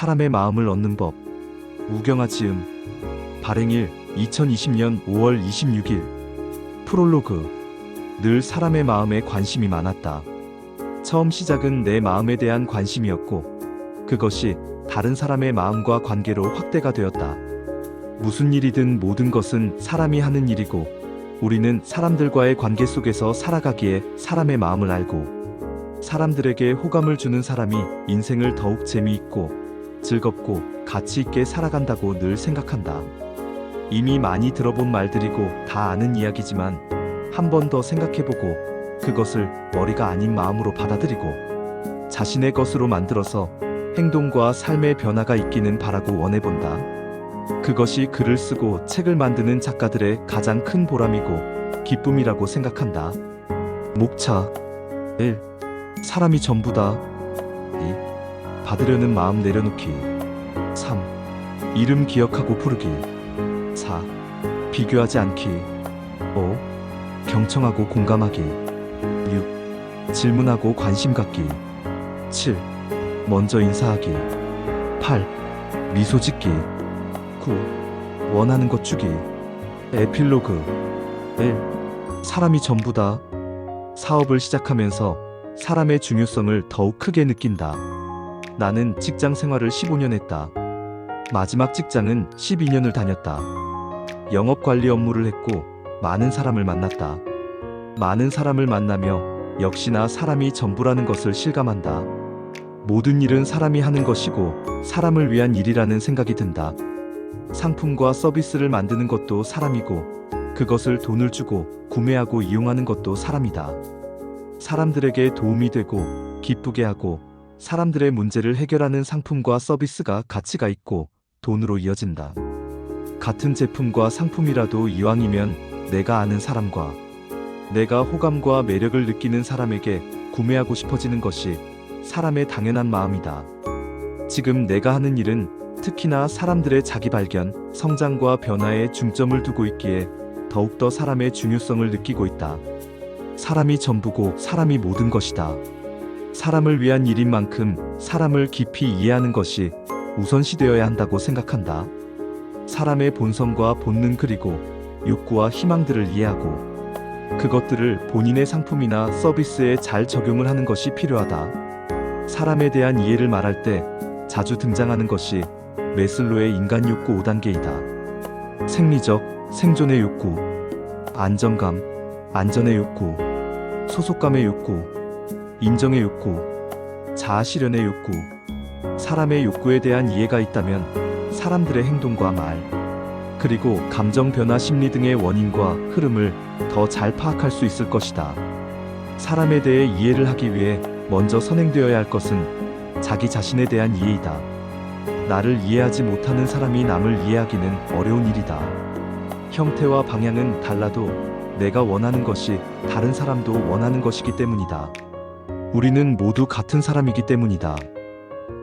사람의 마음을 얻는 법. 우경아 지음. 발행일 2020년 5월 26일. 프롤로그. 늘 사람의 마음에 관심이 많았다. 처음 시작은 내 마음에 대한 관심이었고, 그것이 다른 사람의 마음과 관계로 확대가 되었다. 무슨 일이든 모든 것은 사람이 하는 일이고, 우리는 사람들과의 관계 속에서 살아가기에 사람의 마음을 알고, 사람들에게 호감을 주는 사람이 인생을 더욱 재미있고 즐겁고 가치 있게 살아간다고 늘 생각한다. 이미 많이 들어본 말들이고 다 아는 이야기지만 한 번 더 생각해보고 그것을 머리가 아닌 마음으로 받아들이고 자신의 것으로 만들어서 행동과 삶의 변화가 있기는 바라고 원해본다. 그것이 글을 쓰고 책을 만드는 작가들의 가장 큰 보람이고 기쁨이라고 생각한다. 목차 1. 사람이 전부다. 2. 받으려는 마음 내려놓기. 3. 이름 기억하고 부르기. 4. 비교하지 않기. 5. 경청하고 공감하기. 6. 질문하고 관심 갖기. 7. 먼저 인사하기. 8. 미소 짓기. 9. 원하는 것 주기. 에필로그. 1. 사람이 전부다. 사업을 시작하면서 사람의 중요성을 더욱 크게 느낀다. 나는 직장 생활을 15년 했다. 마지막 직장은 12년을 다녔다. 영업 관리 업무를 했고 많은 사람을 만났다. 많은 사람을 만나며 역시나 사람이 전부라는 것을 실감한다. 모든 일은 사람이 하는 것이고 사람을 위한 일이라는 생각이 든다. 상품과 서비스를 만드는 것도 사람이고 그것을 돈을 주고 구매하고 이용하는 것도 사람이다. 사람들에게 도움이 되고 기쁘게 하고 사람들의 문제를 해결하는 상품과 서비스가 가치가 있고 돈으로 이어진다. 같은 제품과 상품이라도 이왕이면 내가 아는 사람과 내가 호감과 매력을 느끼는 사람에게 구매하고 싶어지는 것이 사람의 당연한 마음이다. 지금 내가 하는 일은 특히나 사람들의 자기 발견, 성장과 변화에 중점을 두고 있기에 더욱더 사람의 중요성을 느끼고 있다. 사람이 전부고 사람이 모든 것이다. 사람을 위한 일인 만큼 사람을 깊이 이해하는 것이 우선시되어야 한다고 생각한다. 사람의 본성과 본능 그리고 욕구와 희망들을 이해하고 그것들을 본인의 상품이나 서비스에 잘 적용을 하는 것이 필요하다. 사람에 대한 이해를 말할 때 자주 등장하는 것이 매슬로의 인간 욕구 5단계이다. 생리적, 생존의 욕구, 안정감, 안전의 욕구, 소속감의 욕구, 인정의 욕구, 자아실현의 욕구. 사람의 욕구에 대한 이해가 있다면 사람들의 행동과 말, 그리고 감정 변화 심리 등의 원인과 흐름을 더 잘 파악할 수 있을 것이다. 사람에 대해 이해를 하기 위해 먼저 선행되어야 할 것은 자기 자신에 대한 이해이다. 나를 이해하지 못하는 사람이 남을 이해하기는 어려운 일이다. 형태와 방향은 달라도 내가 원하는 것이 다른 사람도 원하는 것이기 때문이다. 우리는 모두 같은 사람이기 때문이다.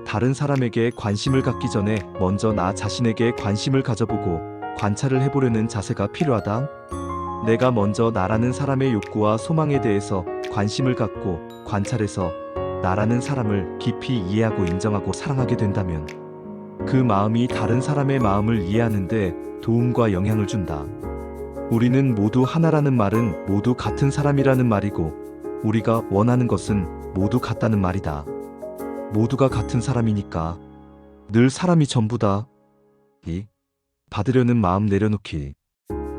다른 사람에게 관심을 갖기 전에 먼저 나 자신에게 관심을 가져보고 관찰을 해보려는 자세가 필요하다. 내가 먼저 나라는 사람의 욕구와 소망에 대해서 관심을 갖고 관찰해서 나라는 사람을 깊이 이해하고 인정하고 사랑하게 된다면 그 마음이 다른 사람의 마음을 이해하는데 도움과 영향을 준다. 우리는 모두 하나라는 말은 모두 같은 사람이라는 말이고 우리가 원하는 것은 모두 같다는 말이다. 모두가 같은 사람이니까 늘 사람이 전부다. 2. 받으려는 마음 내려놓기.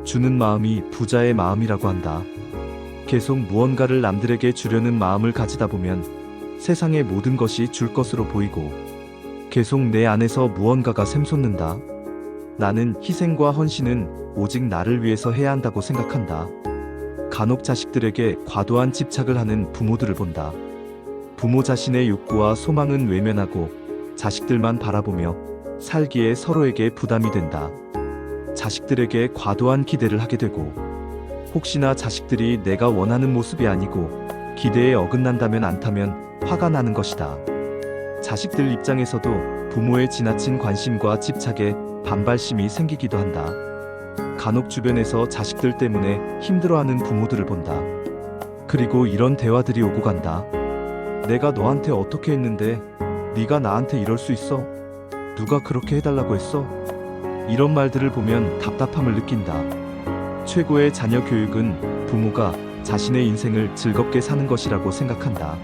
주는 마음이 부자의 마음이라고 한다. 계속 무언가를 남들에게 주려는 마음을 가지다 보면 세상의 모든 것이 줄 것으로 보이고 계속 내 안에서 무언가가 샘솟는다. 나는 희생과 헌신은 오직 나를 위해서 해야 한다고 생각한다. 간혹 자식들에게 과도한 집착을 하는 부모들을 본다. 부모 자신의 욕구와 소망은 외면하고 자식들만 바라보며 살기에 서로에게 부담이 된다. 자식들에게 과도한 기대를 하게 되고 혹시나 자식들이 내가 원하는 모습이 아니고 기대에 어긋난다면 안타면 화가 나는 것이다. 자식들 입장에서도 부모의 지나친 관심과 집착에 반발심이 생기기도 한다. 간혹 주변에서 자식들 때문에 힘들어하는 부모들을 본다. 그리고 이런 대화들이 오고 간다. 내가 너한테 어떻게 했는데 네가 나한테 이럴 수 있어? 누가 그렇게 해달라고 했어? 이런 말들을 보면 답답함을 느낀다. 최고의 자녀 교육은 부모가 자신의 인생을 즐겁게 사는 것이라고 생각한다.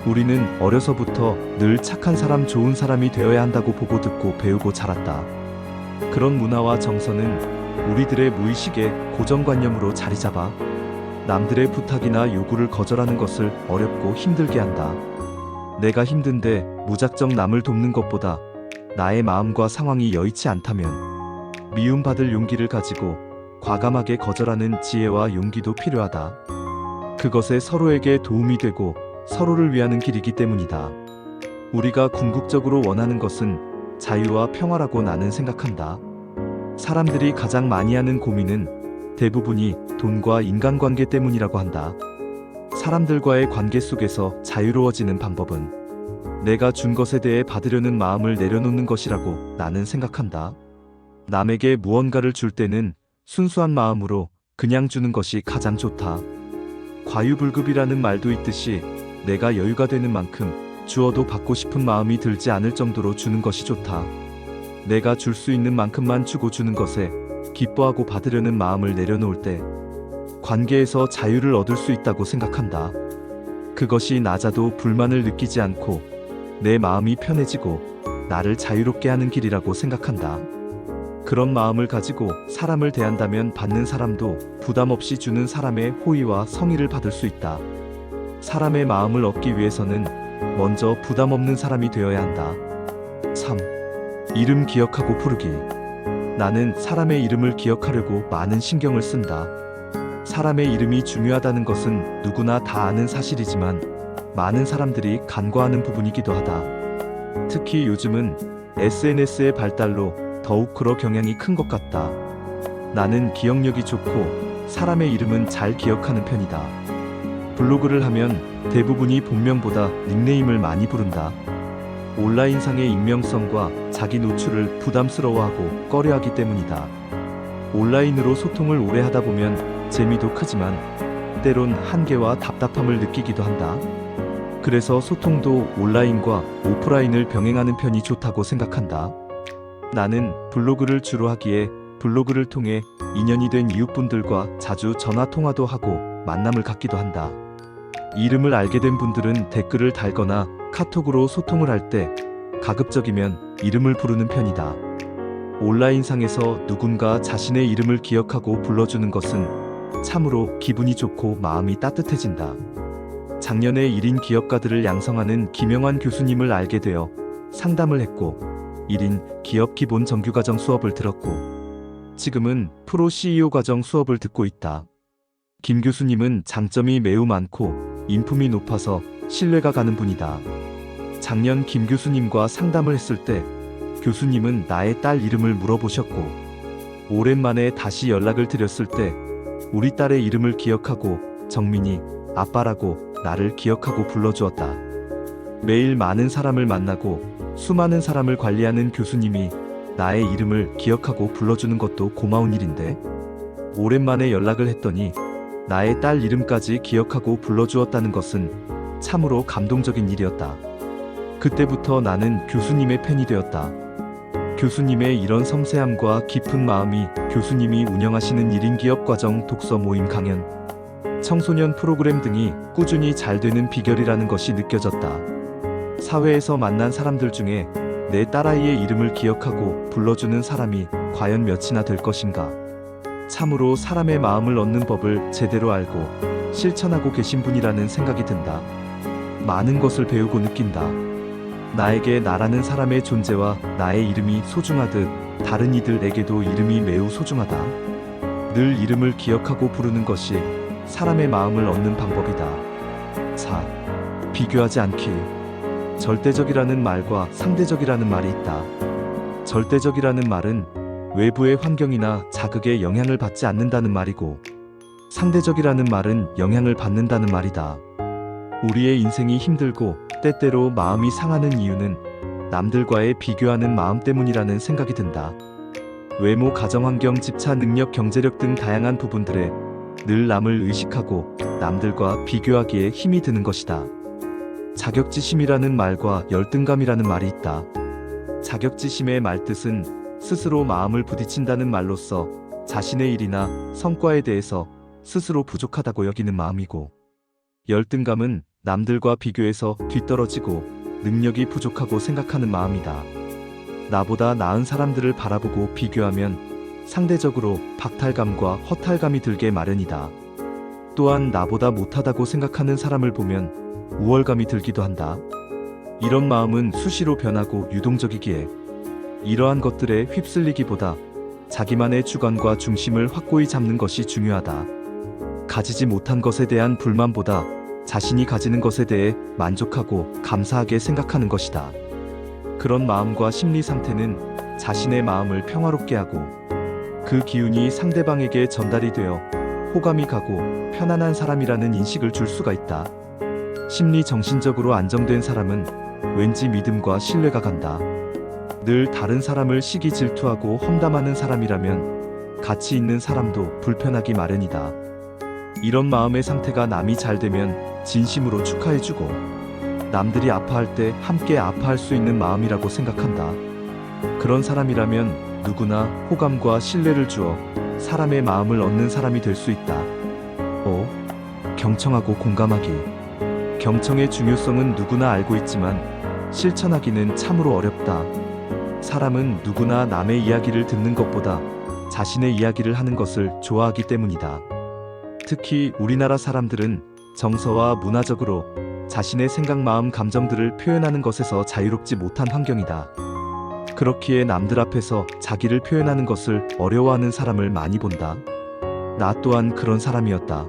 우리는 어려서부터 늘 착한 사람, 좋은 사람이 되어야 한다고 보고 듣고 배우고 자랐다. 그런 문화와 정서는 우리들의 무의식의 고정관념으로 자리 잡아 남들의 부탁이나 요구를 거절하는 것을 어렵고 힘들게 한다. 내가 힘든데 무작정 남을 돕는 것보다 나의 마음과 상황이 여의치 않다면 미움받을 용기를 가지고 과감하게 거절하는 지혜와 용기도 필요하다. 그것에 서로에게 도움이 되고 서로를 위하는 길이기 때문이다. 우리가 궁극적으로 원하는 것은 자유와 평화라고 나는 생각한다. 사람들이 가장 많이 하는 고민은 대부분이 돈과 인간관계 때문이라고 한다. 사람들과의 관계 속에서 자유로워지는 방법은 내가 준 것에 대해 받으려는 마음을 내려놓는 것이라고 나는 생각한다. 남에게 무언가를 줄 때는 순수한 마음으로 그냥 주는 것이 가장 좋다. 과유불급이라는 말도 있듯이 내가 여유가 되는 만큼 주어도 받고 싶은 마음이 들지 않을 정도로 주는 것이 좋다. 내가 줄 수 있는 만큼만 주고 주는 것에 기뻐하고 받으려는 마음을 내려놓을 때 관계에서 자유를 얻을 수 있다고 생각한다. 그것이 낮아도 불만을 느끼지 않고 내 마음이 편해지고 나를 자유롭게 하는 길이라고 생각한다. 그런 마음을 가지고 사람을 대한다면 받는 사람도 부담 없이 주는 사람의 호의와 성의를 받을 수 있다. 사람의 마음을 얻기 위해서는 먼저 부담 없는 사람이 되어야 한다. 3. 이름 기억하고 부르기. 나는 사람의 이름을 기억하려고 많은 신경을 쓴다. 사람의 이름이 중요하다는 것은 누구나 다 아는 사실이지만 많은 사람들이 간과하는 부분이기도 하다. 특히 요즘은 SNS의 발달로 더욱 그럴 경향이 큰 것 같다. 나는 기억력이 좋고 사람의 이름은 잘 기억하는 편이다. 블로그를 하면 대부분이 본명보다 닉네임을 많이 부른다. 온라인상의 익명성과 자기 노출을 부담스러워하고 꺼려하기 때문이다. 온라인으로 소통을 오래 하다 보면 재미도 크지만 때론 한계와 답답함을 느끼기도 한다. 그래서 소통도 온라인과 오프라인을 병행하는 편이 좋다고 생각한다. 나는 블로그를 주로 하기에 블로그를 통해 인연이 된 이웃분들과 자주 전화통화도 하고 만남을 갖기도 한다. 이름을 알게 된 분들은 댓글을 달거나 카톡으로 소통을 할 때 가급적이면 이름을 부르는 편이다. 온라인상에서 누군가 자신의 이름을 기억하고 불러주는 것은 참으로 기분이 좋고 마음이 따뜻해진다. 작년에 1인 기업가들을 양성하는 김영환 교수님을 알게 되어 상담을 했고 1인 기업 기본 정규과정 수업을 들었고 지금은 프로 CEO 과정 수업을 듣고 있다. 김 교수님은 장점이 매우 많고 인품이 높아서 신뢰가 가는 분이다. 작년 김 교수님과 상담을 했을 때 교수님은 나의 딸 이름을 물어보셨고 오랜만에 다시 연락을 드렸을 때 우리 딸의 이름을 기억하고 정민이 아빠라고 나를 기억하고 불러주었다. 매일 많은 사람을 만나고 수많은 사람을 관리하는 교수님이 나의 이름을 기억하고 불러주는 것도 고마운 일인데 오랜만에 연락을 했더니 나의 딸 이름까지 기억하고 불러주었다는 것은 참으로 감동적인 일이었다. 그때부터 나는 교수님의 팬이 되었다. 교수님의 이런 섬세함과 깊은 마음이 교수님이 운영하시는 1인 기업 과정 독서 모임 강연, 청소년 프로그램 등이 꾸준히 잘 되는 비결이라는 것이 느껴졌다. 사회에서 만난 사람들 중에 내 딸아이의 이름을 기억하고 불러주는 사람이 과연 몇이나 될 것인가? 참으로 사람의 마음을 얻는 법을 제대로 알고 실천하고 계신 분이라는 생각이 든다. 많은 것을 배우고 느낀다. 나에게 나라는 사람의 존재와 나의 이름이 소중하듯 다른 이들에게도 이름이 매우 소중하다. 늘 이름을 기억하고 부르는 것이 사람의 마음을 얻는 방법이다. 4. 비교하지 않기. 절대적이라는 말과 상대적이라는 말이 있다. 절대적이라는 말은 외부의 환경이나 자극에 영향을 받지 않는다는 말이고 상대적이라는 말은 영향을 받는다는 말이다. 우리의 인생이 힘들고 때때로 마음이 상하는 이유는 남들과의 비교하는 마음 때문이라는 생각이 든다. 외모, 가정환경, 집차, 능력, 경제력 등 다양한 부분들에 늘 남을 의식하고 남들과 비교하기에 힘이 드는 것이다. 자격지심이라는 말과 열등감이라는 말이 있다. 자격지심의 말뜻은 스스로 마음을 부딪힌다는 말로써 자신의 일이나 성과에 대해서 스스로 부족하다고 여기는 마음이고, 열등감은 남들과 비교해서 뒤떨어지고 능력이 부족하고 생각하는 마음이다. 나보다 나은 사람들을 바라보고 비교하면 상대적으로 박탈감과 허탈감이 들게 마련이다. 또한 나보다 못하다고 생각하는 사람을 보면 우월감이 들기도 한다. 이런 마음은 수시로 변하고 유동적이기에 이러한 것들에 휩쓸리기보다 자기만의 주관과 중심을 확고히 잡는 것이 중요하다. 가지지 못한 것에 대한 불만보다 자신이 가지는 것에 대해 만족하고 감사하게 생각하는 것이다. 그런 마음과 심리 상태는 자신의 마음을 평화롭게 하고 그 기운이 상대방에게 전달이 되어 호감이 가고 편안한 사람이라는 인식을 줄 수가 있다. 심리 정신적으로 안정된 사람은 왠지 믿음과 신뢰가 간다. 늘 다른 사람을 시기 질투하고 험담하는 사람이라면 가치 있는 사람도 불편하기 마련이다. 이런 마음의 상태가 남이 잘 되면 진심으로 축하해주고 남들이 아파할 때 함께 아파할 수 있는 마음이라고 생각한다. 그런 사람이라면 누구나 호감과 신뢰를 주어 사람의 마음을 얻는 사람이 될 수 있다. 경청하고 공감하기. 경청의 중요성은 누구나 알고 있지만 실천하기는 참으로 어렵다. 사람은 누구나 남의 이야기를 듣는 것보다 자신의 이야기를 하는 것을 좋아하기 때문이다. 특히 우리나라 사람들은 정서와 문화적으로 자신의 생각, 마음, 감정들을 표현하는 것에서 자유롭지 못한 환경이다. 그렇기에 남들 앞에서 자기를 표현하는 것을 어려워하는 사람을 많이 본다. 나 또한 그런 사람이었다.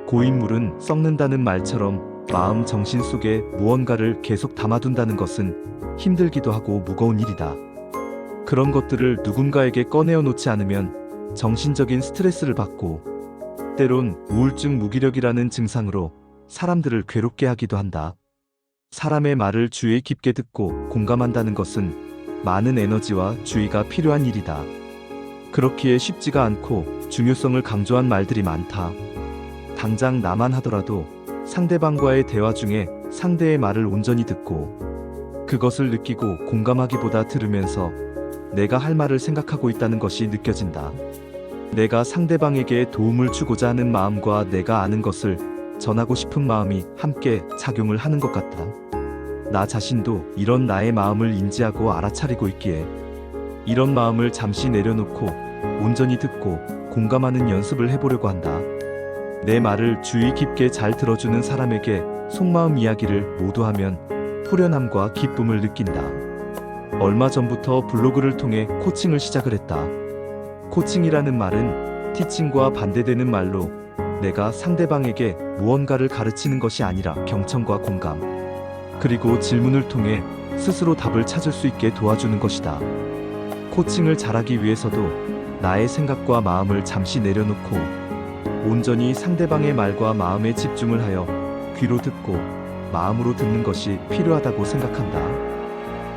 고인물은 썩는다는 말처럼 마음, 정신 속에 무언가를 계속 담아둔다는 것은 힘들기도 하고 무거운 일이다. 그런 것들을 누군가에게 꺼내어 놓지 않으면 정신적인 스트레스를 받고 때론 우울증, 무기력이라는 증상으로 사람들을 괴롭게 하기도 한다. 사람의 말을 주의 깊게 듣고 공감한다는 것은 많은 에너지와 주의가 필요한 일이다. 그렇기에 쉽지가 않고 중요성을 강조한 말들이 많다. 당장 나만 하더라도 상대방과의 대화 중에 상대의 말을 온전히 듣고 그것을 느끼고 공감하기보다 들으면서 내가 할 말을 생각하고 있다는 것이 느껴진다. 내가 상대방에게 도움을 주고자 하는 마음과 내가 아는 것을 전하고 싶은 마음이 함께 작용을 하는 것 같다. 나 자신도 이런 나의 마음을 인지하고 알아차리고 있기에 이런 마음을 잠시 내려놓고 온전히 듣고 공감하는 연습을 해보려고 한다. 내 말을 주의 깊게 잘 들어주는 사람에게 속마음 이야기를 모두 하면 후련함과 기쁨을 느낀다. 얼마 전부터 블로그를 통해 코칭을 시작을 했다. 코칭이라는 말은 티칭과 반대되는 말로 내가 상대방에게 무언가를 가르치는 것이 아니라 경청과 공감, 그리고 질문을 통해 스스로 답을 찾을 수 있게 도와주는 것이다. 코칭을 잘하기 위해서도 나의 생각과 마음을 잠시 내려놓고 온전히 상대방의 말과 마음에 집중을 하여 귀로 듣고 마음으로 듣는 것이 필요하다고 생각한다.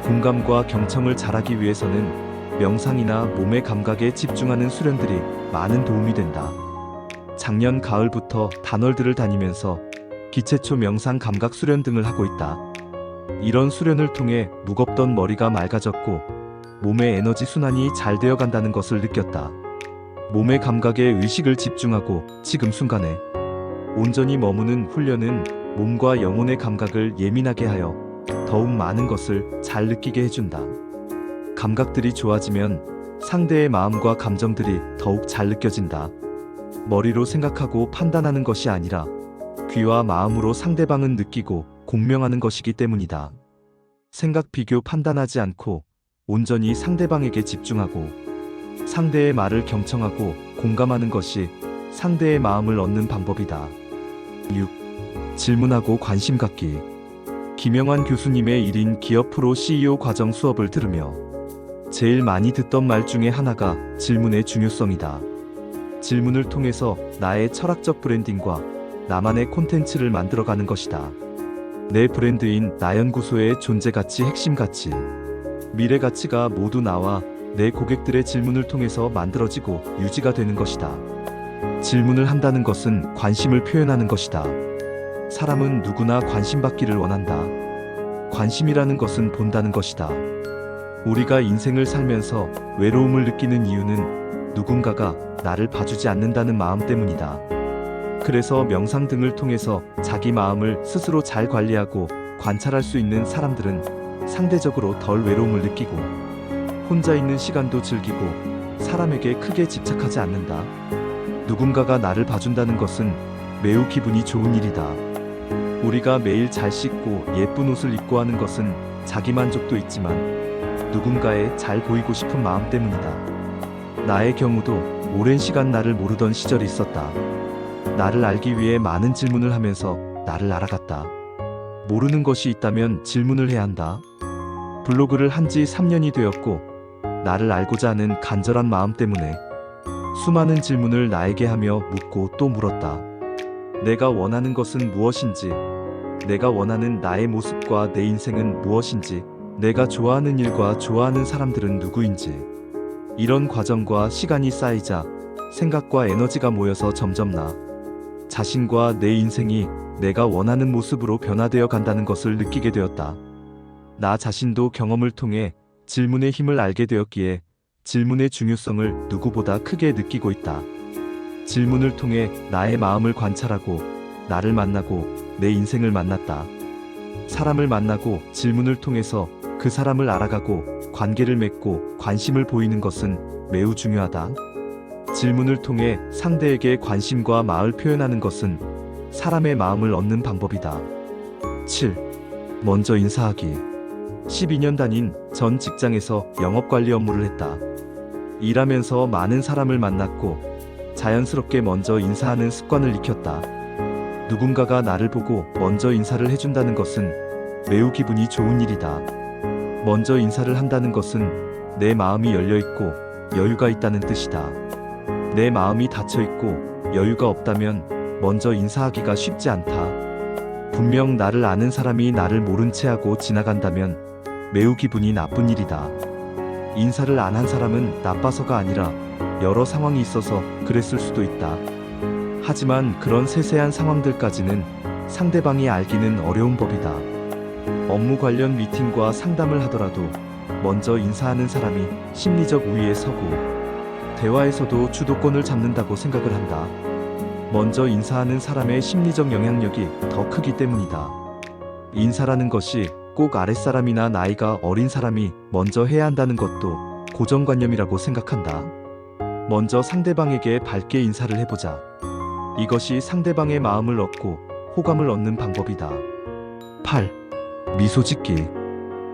공감과 경청을 잘하기 위해서는 명상이나 몸의 감각에 집중하는 수련들이 많은 도움이 된다. 작년 가을부터 단월들을 다니면서 기체초 명상 감각 수련 등을 하고 있다. 이런 수련을 통해 무겁던 머리가 맑아졌고 몸의 에너지 순환이 잘 되어 간다는 것을 느꼈다. 몸의 감각에 의식을 집중하고 지금 순간에 온전히 머무는 훈련은 몸과 영혼의 감각을 예민하게 하여 더욱 많은 것을 잘 느끼게 해준다. 감각들이 좋아지면 상대의 마음과 감정들이 더욱 잘 느껴진다. 머리로 생각하고 판단하는 것이 아니라 귀와 마음으로 상대방은 느끼고 공명하는 것이기 때문이다. 생각, 비교, 판단하지 않고 온전히 상대방에게 집중하고 상대의 말을 경청하고 공감하는 것이 상대의 마음을 얻는 방법이다. 6. 질문하고 관심 갖기. 김영환 교수님의 1인 기업 프로 CEO 과정 수업을 들으며 제일 많이 듣던 말 중에 하나가 질문의 중요성이다. 질문을 통해서 나의 철학적 브랜딩과 나만의 콘텐츠를 만들어가는 것이다. 내 브랜드인 나연구소의 존재가치, 핵심가치, 미래가치가 모두 나와 내 고객들의 질문을 통해서 만들어지고 유지가 되는 것이다. 질문을 한다는 것은 관심을 표현하는 것이다. 사람은 누구나 관심받기를 원한다. 관심이라는 것은 본다는 것이다. 우리가 인생을 살면서 외로움을 느끼는 이유는 누군가가 나를 봐주지 않는다는 마음 때문이다. 그래서 명상 등을 통해서 자기 마음을 스스로 잘 관리하고 관찰할 수 있는 사람들은 상대적으로 덜 외로움을 느끼고 혼자 있는 시간도 즐기고 사람에게 크게 집착하지 않는다. 누군가가 나를 봐준다는 것은 매우 기분이 좋은 일이다. 우리가 매일 잘 씻고 예쁜 옷을 입고 하는 것은 자기 만족도 있지만 누군가에 잘 보이고 싶은 마음 때문이다. 나의 경우도 오랜 시간 나를 모르던 시절이 있었다. 나를 알기 위해 많은 질문을 하면서 나를 알아갔다. 모르는 것이 있다면 질문을 해야 한다. 블로그를 한 지 3년이 되었고 나를 알고자 하는 간절한 마음 때문에 수많은 질문을 나에게 하며 묻고 또 물었다. 내가 원하는 것은 무엇인지, 내가 원하는 나의 모습과 내 인생은 무엇인지, 내가 좋아하는 일과 좋아하는 사람들은 누구인지. 이런 과정과 시간이 쌓이자 생각과 에너지가 모여서 점점 나 자신과 내 인생이 내가 원하는 모습으로 변화되어 간다는 것을 느끼게 되었다. 나 자신도 경험을 통해 질문의 힘을 알게 되었기에 질문의 중요성을 누구보다 크게 느끼고 있다. 질문을 통해 나의 마음을 관찰하고 나를 만나고 내 인생을 만났다. 사람을 만나고 질문을 통해서 그 사람을 알아가고 관계를 맺고 관심을 보이는 것은 매우 중요하다. 질문을 통해 상대에게 관심과 마음을 표현하는 것은 사람의 마음을 얻는 방법이다. 7. 먼저 인사하기. 12년 다닌 전 직장에서 영업관리 업무를 했다. 일하면서 많은 사람을 만났고 자연스럽게 먼저 인사하는 습관을 익혔다. 누군가가 나를 보고 먼저 인사를 해준다는 것은 매우 기분이 좋은 일이다. 먼저 인사를 한다는 것은 내 마음이 열려있고 여유가 있다는 뜻이다. 내 마음이 닫혀있고 여유가 없다면 먼저 인사하기가 쉽지 않다. 분명 나를 아는 사람이 나를 모른 채 하고 지나간다면 매우 기분이 나쁜 일이다. 인사를 안 한 사람은 나빠서가 아니라 여러 상황이 있어서 그랬을 수도 있다. 하지만 그런 세세한 상황들까지는 상대방이 알기는 어려운 법이다. 업무 관련 미팅과 상담을 하더라도 먼저 인사하는 사람이 심리적 우위에 서고 대화에서도 주도권을 잡는다고 생각을 한다. 먼저 인사하는 사람의 심리적 영향력이 더 크기 때문이다. 인사라는 것이 꼭 아랫사람이나 나이가 어린 사람이 먼저 해야 한다는 것도 고정관념이라고 생각한다. 먼저 상대방에게 밝게 인사를 해보자. 이것이 상대방의 마음을 얻고 호감을 얻는 방법이다. 8. 미소 짓기.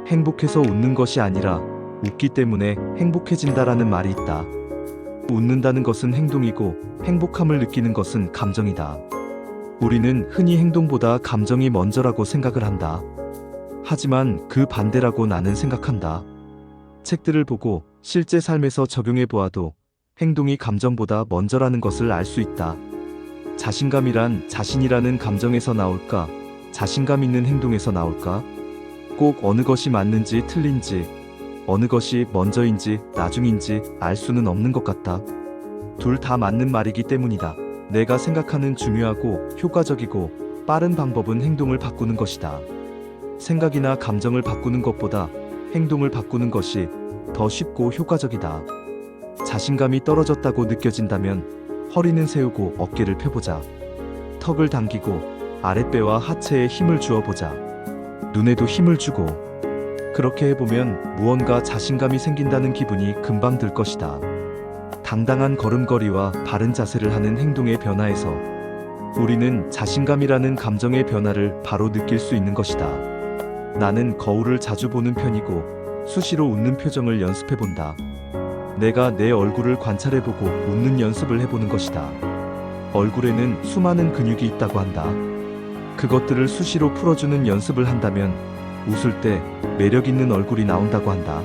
행복해서 웃는 것이 아니라 웃기 때문에 행복해진다라는 말이 있다. 웃는다는 것은 행동이고 행복함을 느끼는 것은 감정이다. 우리는 흔히 행동보다 감정이 먼저라고 생각을 한다. 하지만 그 반대라고 나는 생각한다. 책들을 보고 실제 삶에서 적용해 보아도 행동이 감정보다 먼저라는 것을 알 수 있다. 자신감이란 자신이라는 감정에서 나올까? 자신감 있는 행동에서 나올까? 꼭 어느 것이 맞는지 틀린지, 어느 것이 먼저인지 나중인지 알 수는 없는 것 같다. 둘 다 맞는 말이기 때문이다. 내가 생각하는 중요하고 효과적이고 빠른 방법은 행동을 바꾸는 것이다. 생각이나 감정을 바꾸는 것보다 행동을 바꾸는 것이 더 쉽고 효과적이다. 자신감이 떨어졌다고 느껴진다면 허리는 세우고 어깨를 펴보자. 턱을 당기고 아랫배와 하체에 힘을 주어보자. 눈에도 힘을 주고. 그렇게 해보면 무언가 자신감이 생긴다는 기분이 금방 들 것이다. 당당한 걸음걸이와 바른 자세를 하는 행동의 변화에서 우리는 자신감이라는 감정의 변화를 바로 느낄 수 있는 것이다. 나는 거울을 자주 보는 편이고 수시로 웃는 표정을 연습해본다. 내가 내 얼굴을 관찰해보고 웃는 연습을 해보는 것이다. 얼굴에는 수많은 근육이 있다고 한다. 그것들을 수시로 풀어주는 연습을 한다면 웃을 때 매력 있는 얼굴이 나온다고 한다.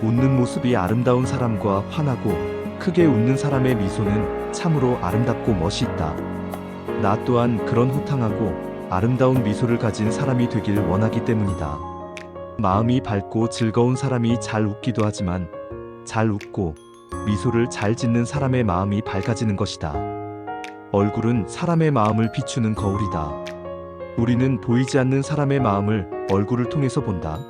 웃는 모습이 아름다운 사람과 환하고 크게 웃는 사람의 미소는 참으로 아름답고 멋이 있다. 나 또한 그런 호탕하고 아름다운 미소를 가진 사람이 되길 원하기 때문이다. 마음이 밝고 즐거운 사람이 잘 웃기도 하지만 잘 웃고 미소를 잘 짓는 사람의 마음이 밝아지는 것이다. 얼굴은 사람의 마음을 비추는 거울이다. 우리는 보이지 않는 사람의 마음을 얼굴을 통해서 본다.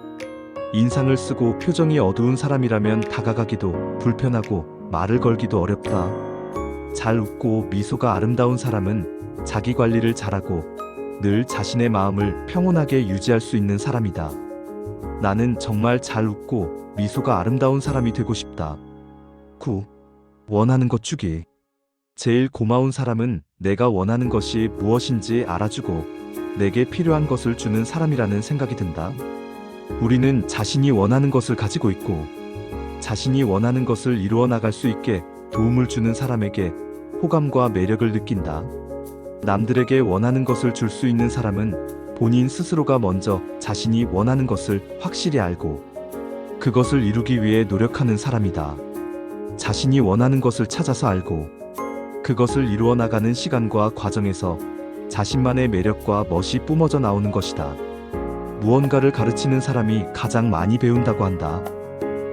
인상을 쓰고 표정이 어두운 사람이라면 다가가기도 불편하고 말을 걸기도 어렵다. 잘 웃고 미소가 아름다운 사람은 자기 관리를 잘하고 늘 자신의 마음을 평온하게 유지할 수 있는 사람이다. 나는 정말 잘 웃고 미소가 아름다운 사람이 되고 싶다. 9. 원하는 것 주기. 제일 고마운 사람은 내가 원하는 것이 무엇인지 알아주고 내게 필요한 것을 주는 사람이라는 생각이 든다. 우리는 자신이 원하는 것을 가지고 있고 자신이 원하는 것을 이루어 나갈 수 있게 도움을 주는 사람에게 호감과 매력을 느낀다. 남들에게 원하는 것을 줄 수 있는 사람은 본인 스스로가 먼저 자신이 원하는 것을 확실히 알고 그것을 이루기 위해 노력하는 사람이다. 자신이 원하는 것을 찾아서 알고 그것을 이루어 나가는 시간과 과정에서 자신만의 매력과 멋이 뿜어져 나오는 것이다. 무언가를 가르치는 사람이 가장 많이 배운다고 한다.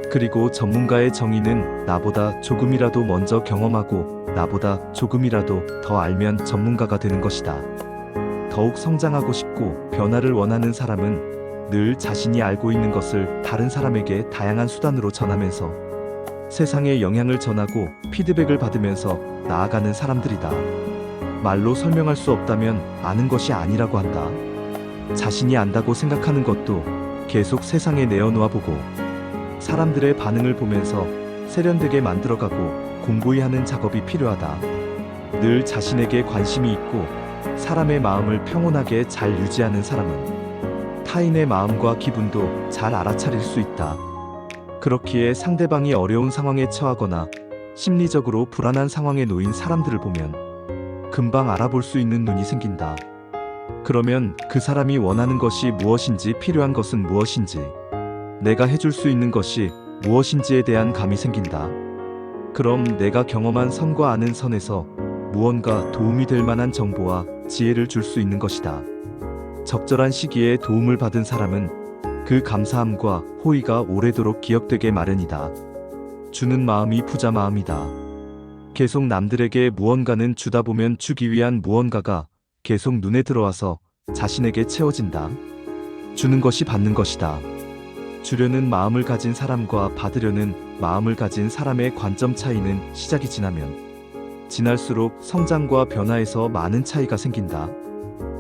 그리고 전문가의 정의는 나보다 조금이라도 먼저 경험하고 나보다 조금이라도 더 알면 전문가가 되는 것이다. 더욱 성장하고 싶고 변화를 원하는 사람은 늘 자신이 알고 있는 것을 다른 사람에게 다양한 수단으로 전하면서 세상에 영향을 전하고 피드백을 받으면서 나아가는 사람들이다. 말로 설명할 수 없다면 아는 것이 아니라고 한다. 자신이 안다고 생각하는 것도 계속 세상에 내어놓아 보고 사람들의 반응을 보면서 세련되게 만들어가고 공고히 하는 작업이 필요하다. 늘 자신에게 관심이 있고 사람의 마음을 평온하게 잘 유지하는 사람은 타인의 마음과 기분도 잘 알아차릴 수 있다. 그렇기에 상대방이 어려운 상황에 처하거나 심리적으로 불안한 상황에 놓인 사람들을 보면 금방 알아볼 수 있는 눈이 생긴다. 그러면 그 사람이 원하는 것이 무엇인지 필요한 것은 무엇인지 내가 해줄 수 있는 것이 무엇인지에 대한 감이 생긴다. 그럼 내가 경험한 선과 아는 선에서 무언가 도움이 될 만한 정보와 지혜를 줄 수 있는 것이다. 적절한 시기에 도움을 받은 사람은 그 감사함과 호의가 오래도록 기억되게 마련이다. 주는 마음이 부자 마음이다. 계속 남들에게 무언가는 주다 보면 주기 위한 무언가가 계속 눈에 들어와서 자신에게 채워진다. 주는 것이 받는 것이다. 주려는 마음을 가진 사람과 받으려는 마음을 가진 사람의 관점 차이는 시작이 지나면 지날수록 성장과 변화에서 많은 차이가 생긴다.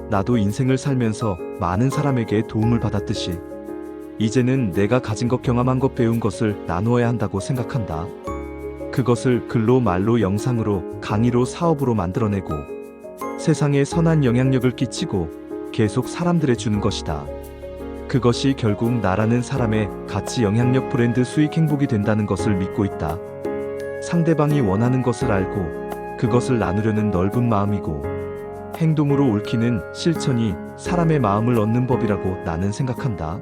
나도 인생을 살면서 많은 사람에게 도움을 받았듯이 이제는 내가 가진 것, 경험한 것, 배운 것을 나누어야 한다고 생각한다. 그것을 글로, 말로, 영상으로, 강의로, 사업으로 만들어내고 세상에 선한 영향력을 끼치고 계속 사람들에 주는 것이다. 그것이 결국 나라는 사람의 가치, 영향력, 브랜드, 수익, 행복이 된다는 것을 믿고 있다. 상대방이 원하는 것을 알고 그것을 나누려는 넓은 마음이고 행동으로 옮기는 실천이 사람의 마음을 얻는 법이라고 나는 생각한다.